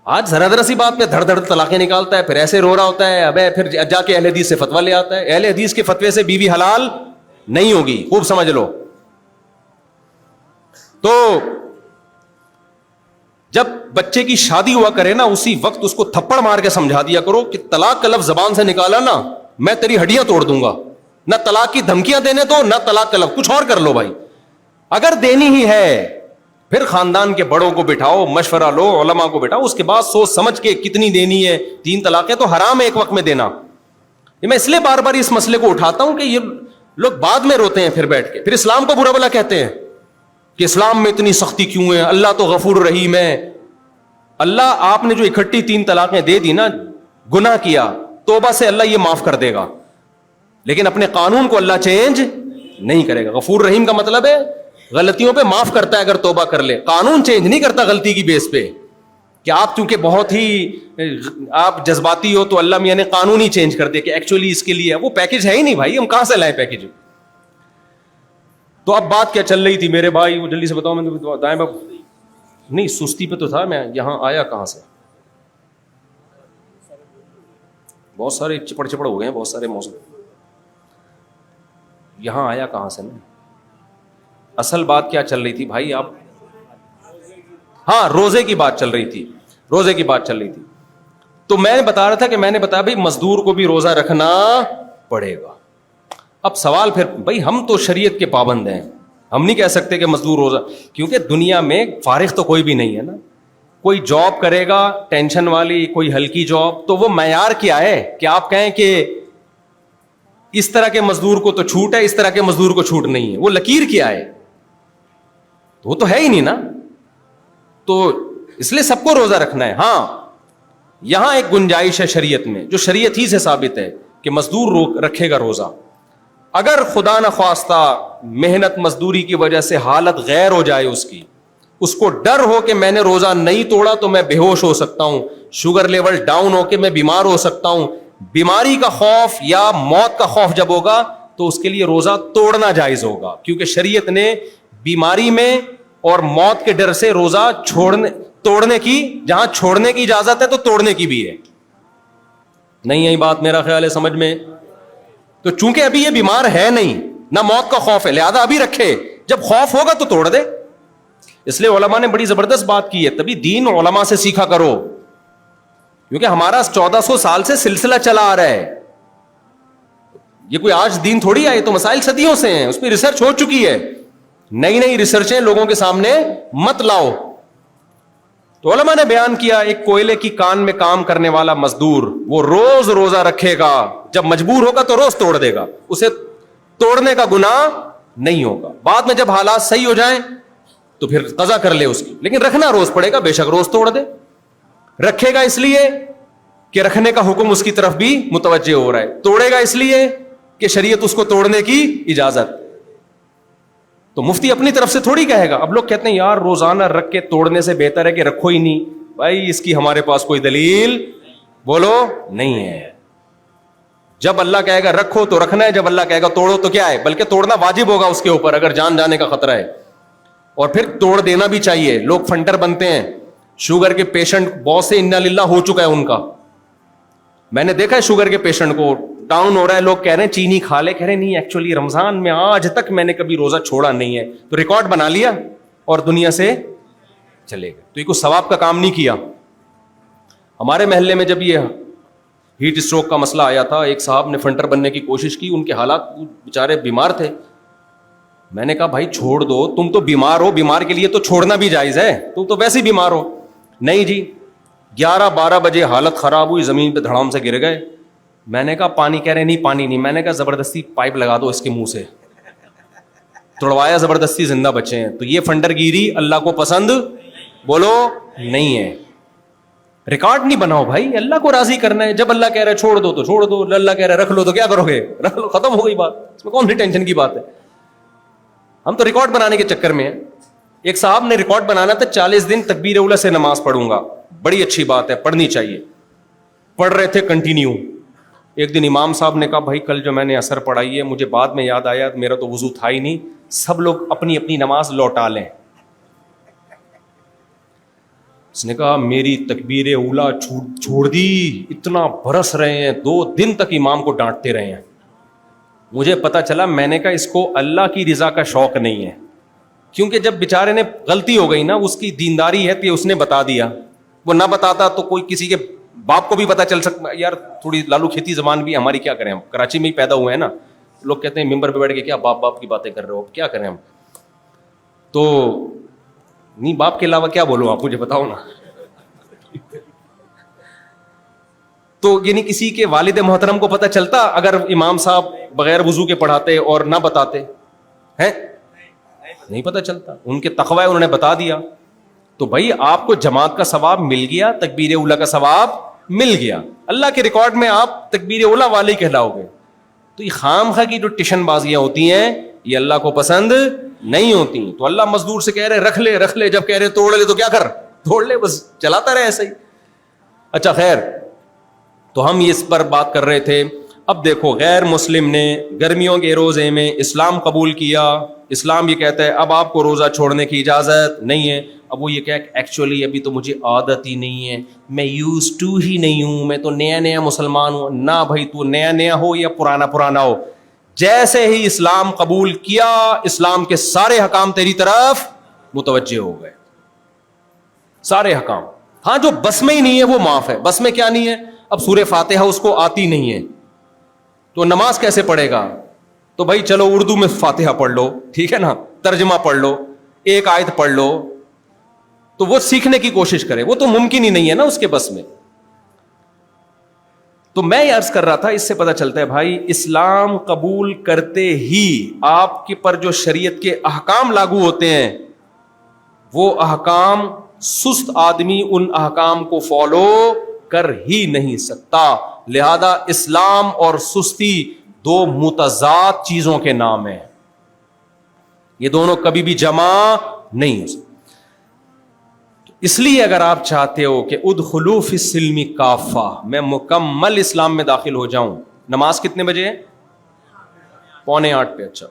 آج ذرا ذرا سی بات پہ دھڑ دھڑ طلاقیں نکالتا ہے, پھر ایسے رو رہا ہوتا ہے. ابے پھر جا کے اہل حدیث سے فتویٰ لے آتا ہے. اہل حدیث کے فتوے سے بیوی حلال نہیں ہوگی, خوب سمجھ لو. تو جب بچے کی شادی ہوا کرے نا, اسی وقت اس کو تھپڑ مار کے سمجھا دیا کرو کہ طلاق کا لفظ زبان سے نکالا نا میں تیری ہڈیاں توڑ دوں گا. نہ طلاق کی دھمکیاں دینے دو, نہ طلاق کا لفظ, کچھ اور کر لو بھائی. اگر دینی ہی ہے پھر خاندان کے بڑوں کو بٹھاؤ, مشورہ لو, علماء کو بٹھاؤ, اس کے بعد سوچ سمجھ کے کتنی دینی ہے. 3 طلاقیں تو حرام ہے ایک وقت میں دینا. یہ میں اس لیے بار بار اس مسئلے کو اٹھاتا ہوں کہ یہ لوگ بعد میں روتے ہیں پھر بیٹھ کے, پھر اسلام کو برا بھلا کہتے ہیں کہ اسلام میں اتنی سختی کیوں ہے, اللہ تو غفور رحیم ہے. اللہ آپ نے جو اکٹھی 3 طلاقیں دے دی نا, گناہ کیا, توبہ سے اللہ یہ معاف کر دے گا, لیکن اپنے قانون کو اللہ چینج نہیں کرے گا. غفور رحیم کا مطلب ہے غلطیوں پہ معاف کرتا ہے اگر توبہ کر لے, قانون چینج نہیں کرتا غلطی کی بیس پہ. کہ آپ چونکہ بہت ہی آپ جذباتی ہو تو اللہ میاں نے قانون ہی چینج کر دیا کہ ایکچولی اس کے لیے وہ پیکج ہے ہی نہیں بھائی, ہم کہاں سے لائیں پیکج. تو اب بات کیا چل رہی تھی میرے بھائی, وہ جلدی سے بتاؤ. میں دائیں باب نہیں, سستی پہ تو تھا میں. یہاں آیا کہاں سے؟ بہت سارے چپڑ ہو گئے ہیں, بہت سارے موضوع. یہاں آیا کہاں سے میں؟ اصل بات کیا چل رہی تھی بھائی آپ؟ ہاں, روزے کی بات چل رہی تھی. روزے کی بات چل رہی تھی. تو میں بتا رہا تھا کہ میں نے بتایا بھائی مزدور کو بھی روزہ رکھنا پڑے گا. اب سوال پھر بھائی ہم تو شریعت کے پابند ہیں, ہم نہیں کہہ سکتے کہ مزدور روزہ, کیونکہ دنیا میں فارغ تو کوئی بھی نہیں ہے نا. کوئی جاب کرے گا ٹینشن والی, کوئی ہلکی جاب, تو وہ معیار کیا ہے کہ آپ کہیں کہ اس طرح کے مزدور کو تو چھوٹ ہے, اس طرح کے مزدور کو چھوٹ نہیں ہے؟ وہ لکیر کیا ہے؟ تو وہ تو ہے ہی نہیں نا. تو اس لیے سب کو روزہ رکھنا ہے. ہاں, یہاں ایک گنجائش ہے شریعت میں جو شریعت ہی سے ثابت ہے کہ مزدور رکھے گا روزہ. اگر خدا نخواستہ محنت مزدوری کی وجہ سے حالت غیر ہو جائے اس کو ڈر ہو کہ میں نے روزہ نہیں توڑا تو میں بے ہوش ہو سکتا ہوں, شوگر لیول ڈاؤن ہو کے میں بیمار ہو سکتا ہوں, بیماری کا خوف یا موت کا خوف جب ہوگا تو اس کے لیے روزہ توڑنا جائز ہوگا. کیونکہ شریعت نے بیماری میں اور موت کے ڈر سے روزہ توڑنے کی, جہاں چھوڑنے کی اجازت ہے تو توڑنے کی بھی ہے. نہیں یہی بات میرا خیال ہے سمجھ میں. تو چونکہ ابھی یہ بیمار ہے نہیں, نہ موت کا خوف ہے, لہذا ابھی رکھے, جب خوف ہوگا تو توڑ دے. اس لیے علماء نے بڑی زبردست بات کی ہے, تبھی دین علماء سے سیکھا کرو, کیونکہ ہمارا 1400 سال سے سلسلہ چلا آ رہا ہے. یہ کوئی آج دین تھوڑی آئے, تو مسائل صدیوں سے ہیں, اس پہ ریسرچ ہو چکی ہے. نئی نئی ریسرچیں لوگوں کے سامنے مت لاؤ. تو علماء نے بیان کیا ایک کوئلے کی کان میں کام کرنے والا مزدور وہ روز روزہ رکھے گا, جب مجبور ہوگا تو روز توڑ دے گا, اسے توڑنے کا گناہ نہیں ہوگا. بعد میں جب حالات صحیح ہو جائیں تو پھر قضا کر لے اس کی, لیکن رکھنا روز پڑے گا. بے شک روز توڑ دے, رکھے گا اس لیے کہ رکھنے کا حکم اس کی طرف بھی متوجہ ہو رہا ہے, توڑے گا اس لیے کہ شریعت اس کو توڑنے کی اجازت. تو مفتی اپنی طرف سے تھوڑی کہے گا. اب لوگ کہتے ہیں یار روزانہ رکھ کے توڑنے سے بہتر ہے کہ رکھو ہی نہیں. بھائی اس کی ہمارے پاس کوئی دلیل بولو نہیں ہے. جب اللہ کہے گا رکھو تو رکھنا ہے, جب اللہ کہے گا توڑو تو کیا ہے, بلکہ توڑنا واجب ہوگا اس کے اوپر اگر جان جانے کا خطرہ ہے, اور پھر توڑ دینا بھی چاہیے. لوگ فنٹر بنتے ہیں, شوگر کے پیشنٹ بہت سے انا للہ ہو چکا ہے ان کا. میں نے دیکھا ہے شوگر کے پیشنٹ کو ڈاؤن ہو رہا ہے, لوگ کہہ رہے ہیں چینی کھا لے, کہہ رہے نہیں ایکچولی رمضان میں آج تک میں نے کبھی روزہ چھوڑا نہیں ہے, تو ریکارڈ بنا لیا اور دنیا سے چلے گئے. تو یہ کوئی ثواب کا کام نہیں کیا. ہمارے محلے میں جب یہ ہیٹ اسٹروک کا مسئلہ آیا تھا, ایک صاحب نے فنٹر بننے کی کوشش کی, ان کے حالات بیچارے بیمار تھے. میں نے کہا بھائی چھوڑ دو, تم تو بیمار ہو, بیمار کے لیے تو چھوڑنا بھی جائز ہے, تم تو ویسے ہی بیمار ہو. نہیں جی, 11-12 بجے حالت خراب ہوئی, زمین پہ دھڑام سے گر گئے. میں نے کہا پانی, کہہ رہے نہیں پانی نہیں. میں نے کہا زبردستی پائپ لگا دو اس کے منہ سے, توڑوایا, زبردستی زندہ بچے ہیں. تو یہ فنڈر گیری اللہ کو پسند بولو نہیں ہے. ریکارڈ نہیں بناؤ بھائی, اللہ کو راضی کرنا ہے. جب اللہ کہہ رہا ہے چھوڑ دو تو چھوڑ دو, اللہ کہہ رہا ہے رکھ لو تو کیا کرو گے, رکھ لو, ختم ہو گئی بات. اس میں کون سی ٹینشن کی بات ہے. ہم تو ریکارڈ بنانے کے چکر میں ہیں. ایک صاحب نے ریکارڈ بنانا تھا 40 دن تکبیر اولی سے نماز پڑھوں گا. بڑی اچھی بات ہے, پڑھنی چاہیے. پڑھ رہے تھے کنٹینیو. ایک دن امام صاحب نے کہا بھائی کل جو میں نے عصر پڑھائی ہے, مجھے بعد میں یاد آیا میرا تو وضو تھا ہی نہیں, سب لوگ اپنی اپنی نماز لوٹا لیں. اس نے کہا میری تکبیر اولا چھوڑ دی. اتنا برس رہے ہیں, 2 دن تک امام کو ڈانٹتے رہے ہیں. مجھے پتا چلا, میں نے کہا اس کو اللہ کی رضا کا شوق نہیں ہے, کیونکہ جب بیچارے نے غلطی ہو گئی نا, اس کی دینداری ہے کہ اس نے بتا دیا. وہ نہ بتاتا تو کوئی کسی کے باپ کو بھی پتا چل سکتا. یار تھوڑی لالو کھیتی زبان بھی ہماری, کیا کریں ہم کراچی میں ہی پیدا ہوئے ہیں نا. لوگ کہتے ہیں ممبر پہ بیٹھ کے کیا باپ کی باتیں کر رہے ہو, کیا کریں ہم. تو نہیں, باپ کے علاوہ کیا بولوں, آپ مجھے بتاؤ نا. تو یعنی کسی کے والد محترم کو پتا چلتا اگر امام صاحب بغیر وضو کے پڑھاتے اور نہ بتاتے ہیں؟ نہیں پتا چلتا. ان کے تقوی انہوں نے بتا دیا. تو بھائی آپ کو جماعت کا ثواب مل گیا, تکبیر اولا کا ثواب مل گیا, اللہ کے ریکارڈ میں آپ تکبیر اولا والے کہلاؤ گے. تو یہ خام خواہ کی جو ٹیشن بازیاں ہوتی ہیں یہ اللہ کو پسند نہیں ہوتی. تو اللہ مزدور سے کہہ رہے رکھ لے, جب کہہ رہے توڑ لے تو کیا کر, توڑ لے, بس چلاتا رہے ایسے ہی. اچھا خیر, تو ہم اس پر بات کر رہے تھے. اب دیکھو, غیر مسلم نے گرمیوں کے روزے میں اسلام قبول کیا. اسلام یہ کہتا ہے اب آپ کو روزہ چھوڑنے کی اجازت نہیں ہے. اب وہ یہ کہ ایکچولی ابھی تو مجھے عادت ہی نہیں ہے, میں یوز ٹو ہی نہیں ہوں, میں تو نیا مسلمان ہوں. نہ بھائی, تو نیا ہو یا پرانا ہو, جیسے ہی اسلام قبول کیا, اسلام کے سارے حکام تیری طرف متوجہ ہو گئے, سارے حکام. ہاں جو بس میں ہی نہیں ہے وہ معاف ہے. بس میں کیا نہیں ہے, اب سورہ فاتحہ اس کو آتی نہیں ہے تو نماز کیسے پڑھے گا. تو بھائی چلو اردو میں فاتحہ پڑھ لو, ٹھیک ہے نا, ترجمہ پڑھ لو, ایک آیت پڑھ لو, تو وہ سیکھنے کی کوشش کرے. وہ تو ممکن ہی نہیں ہے نا اس کے بس میں. تو میں یہ عرض کر رہا تھا, اس سے پتہ چلتا ہے بھائی اسلام قبول کرتے ہی آپ کے پر جو شریعت کے احکام لاگو ہوتے ہیں وہ احکام سست آدمی ان احکام کو فالو کر ہی نہیں سکتا. لہذا اسلام اور سستی 2 متضاد چیزوں کے نام ہیں, یہ دونوں کبھی بھی جمع نہیں ہو سکتے. اس لیے اگر آپ چاہتے ہو کہ ادخلوا فی السلم کافہ, میں مکمل اسلام میں داخل ہو جاؤں, نماز کتنے بجے ہے, 7:45 پہ. اچھا,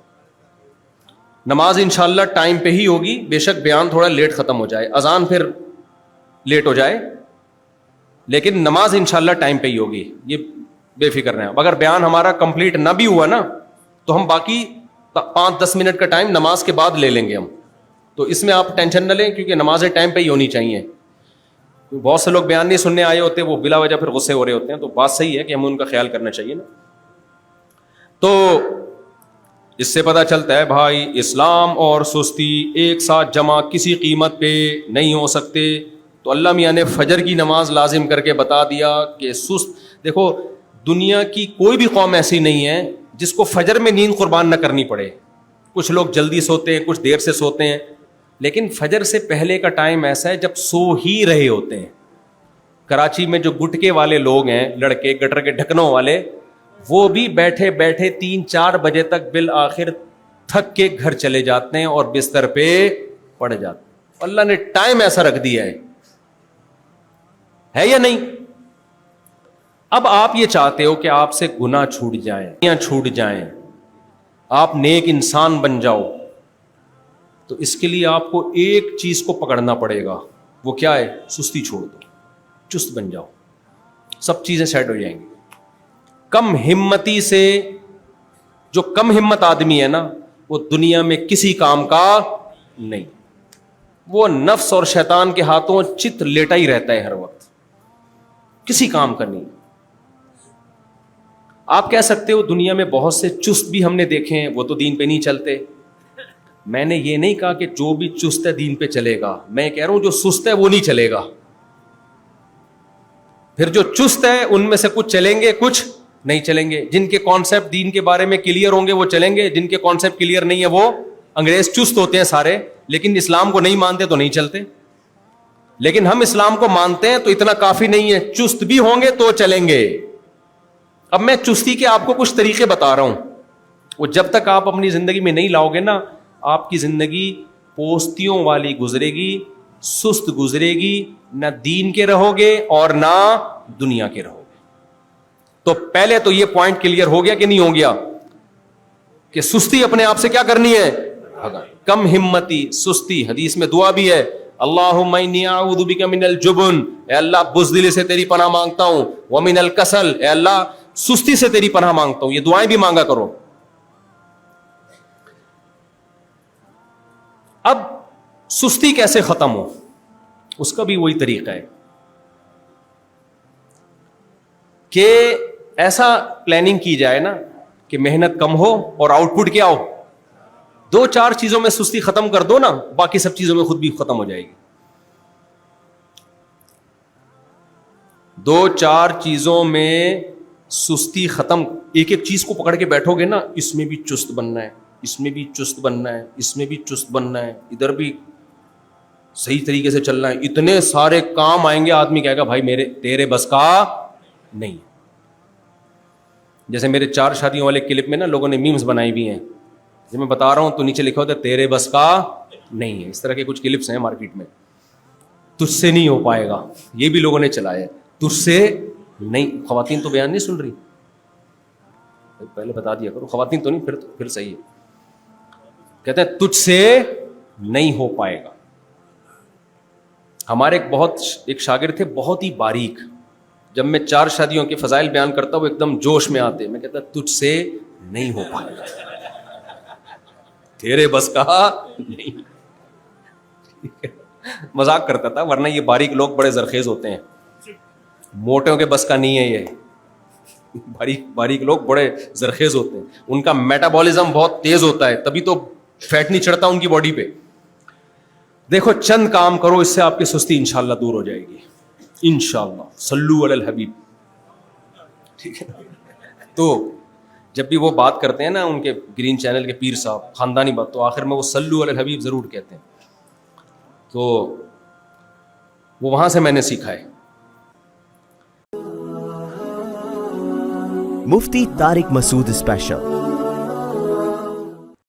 نماز انشاءاللہ ٹائم پہ ہی ہوگی, بے شک بیان تھوڑا لیٹ ختم ہو جائے, اذان پھر لیٹ ہو جائے, لیکن نماز انشاءاللہ ٹائم پہ ہی ہوگی, یہ بے فکر رہیں. اگر بیان ہمارا کمپلیٹ نہ بھی ہوا نا تو ہم باقی 5-10 منٹ کا ٹائم نماز کے بعد لے لیں گے ہم. تو اس میں آپ ٹینشن نہ لیں, کیونکہ نمازیں ٹائم پہ ہی ہونی چاہیے. بہت سے لوگ بیان نہیں سننے آئے ہوتے, وہ بلا وجہ پھر غصے ہو رہے ہوتے ہیں. تو بات صحیح ہے کہ ہمیں ان کا خیال کرنا چاہیے نا. تو اس سے پتہ چلتا ہے بھائی اسلام اور سستی ایک ساتھ جمع کسی قیمت پہ نہیں ہو سکتے. تو اللہ میاں نے فجر کی نماز لازم کر کے بتا دیا کہ سست. دیکھو دنیا کی کوئی بھی قوم ایسی نہیں ہے جس کو فجر میں نیند قربان نہ کرنی پڑے. کچھ لوگ جلدی سوتے ہیں, کچھ دیر سے سوتے ہیں, لیکن فجر سے پہلے کا ٹائم ایسا ہے جب سو ہی رہے ہوتے ہیں. کراچی میں جو گٹکے والے لوگ ہیں, لڑکے گٹر کے ڈھکنوں والے, وہ بھی بیٹھے بیٹھے 3-4 بجے تک بالآخر تھک کے گھر چلے جاتے ہیں اور بستر پہ پڑ جاتے ہیں. اللہ نے ٹائم ایسا رکھ دیا ہے یا نہیں. اب آپ یہ چاہتے ہو کہ آپ سے گناہ چھوٹ جائیں, آپ نیک انسان بن جاؤ, تو اس کے لیے آپ کو ایک چیز کو پکڑنا پڑے گا. وہ کیا ہے؟ سستی چھوڑ دو, چست بن جاؤ, سب چیزیں سیٹ ہو جائیں گی. کم ہمتی سے، جو کم ہمت آدمی ہے نا وہ دنیا میں کسی کام کا نہیں، وہ نفس اور شیطان کے ہاتھوں چت لیٹا ہی رہتا ہے ہر وقت، کسی کام کا نہیں۔ آپ کہہ سکتے ہو دنیا میں بہت سے چست بھی ہم نے دیکھے ہیں، وہ تو دین پہ نہیں چلتے۔ میں نے یہ نہیں کہا کہ جو بھی چست ہے دین پہ چلے گا، میں کہہ رہا ہوں جو سست ہے وہ نہیں چلے گا۔ پھر جو چست ہے ان میں سے کچھ چلیں گے، کچھ نہیں چلیں گے۔ جن کے کانسیپٹ دین کے بارے میں کلیئر ہوں گے وہ چلیں گے، جن کے کانسیپٹ کلیئر نہیں ہے وہ انگریز چست ہوتے ہیں سارے، لیکن اسلام کو نہیں مانتے تو نہیں چلتے۔ لیکن ہم اسلام کو مانتے ہیں تو اتنا کافی نہیں ہے، چست بھی ہوں گے تو چلیں گے۔ اب میں چستی کے آپ کو کچھ طریقے بتا رہا ہوں، وہ جب تک آپ اپنی زندگی میں نہیں لاؤ گے نا، آپ کی زندگی پوستیوں والی گزرے گی، سست گزرے گی، نہ دین کے رہو گے اور نہ دنیا کے رہو گے۔ تو پہلے تو یہ پوائنٹ کلیئر ہو گیا کہ نہیں ہو گیا کہ سستی اپنے آپ سے کیا کرنی ہے، کم ہمتی، سستی۔ حدیث میں دعا بھی ہے، اللہم انی اعوذ بک من الجبن، اے اللہ بزدلی سے تیری پناہ مانگتا ہوں، ومن الکسل، اے اللہ سستی سے تیری پناہ مانگتا ہوں۔ یہ دعائیں بھی مانگا کرو۔ اب سستی کیسے ختم ہو، اس کا بھی وہی طریقہ ہے کہ ایسا پلاننگ کی جائے نا کہ محنت کم ہو اور آؤٹ پٹ کیا ہو۔ 2-4 چیزوں میں سستی ختم کر دو نا، باقی سب چیزوں میں خود بھی ختم ہو جائے گی۔ 2-4 چیزوں میں سستی ختم، ایک ایک چیز کو پکڑ کے بیٹھو گے نا، اس میں بھی چست بننا ہے، اس میں بھی چست بننا ہے، اس میں بھی چست بننا ہے، ادھر بھی صحیح طریقے سے چلنا ہے، اتنے سارے کام آئیں گے، آدمی کہے گا بھائی تیرے بس کا نہیں۔ جیسے میرے 4 شادیوں والے کلپ میں نا لوگوں نے میمز بنائی بھی ہیں، جب میں بتا رہا ہوں تو نیچے لکھا ہوتا ہے تیرے بس کا نہیں ہے۔ اس طرح کے کچھ کلپس ہیں مارکیٹ میں، تجھ سے نہیں ہو پائے گا، یہ بھی لوگوں نے چلایا ہے، تجھ سے نہیں۔ خواتین تو بیان نہیں سن رہی، پہلے بتا دیا کرو، خواتین تو نہیں، پھر صحیح ہے۔ کہتے ہیں تجھ سے نہیں ہو پائے گا۔ ہمارے ایک شاگرد تھے بہت ہی باریک، جب میں 4 شادیوں کے فضائل بیان کرتا ہوں وہ ایک دم جوش میں آتے، میں کہتا تجھ سے نہیں ہو پائے گا، تیرے بس کا نہیں۔ مذاق کرتا تھا، ورنہ یہ باریک لوگ بڑے زرخیز ہوتے ہیں، موٹوں کے بس کا نہیں ہے یہ۔ باریک لوگ بڑے زرخیز ہوتے ہیں، ان کا میٹابولزم بہت تیز ہوتا ہے، تبھی تو فیٹ نہیں چڑھتا ان کی باڈی پہ۔ دیکھو چند کام کرو، اس سے آپ کی سستی انشاءاللہ دور ہو جائے گی انشاءاللہ۔ صلو علی الحبیب، ٹھیک ہے۔ تو جب بھی وہ بات کرتے ہیں نا ان کے گرین چینل کے پیر صاحب، خاندانی بات، تو آخر میں وہ صلو علی الحبیب ضرور کہتے ہیں۔ تو وہ وہاں سے میں نے سیکھا ہے۔ Mufti Tariq Masood Special.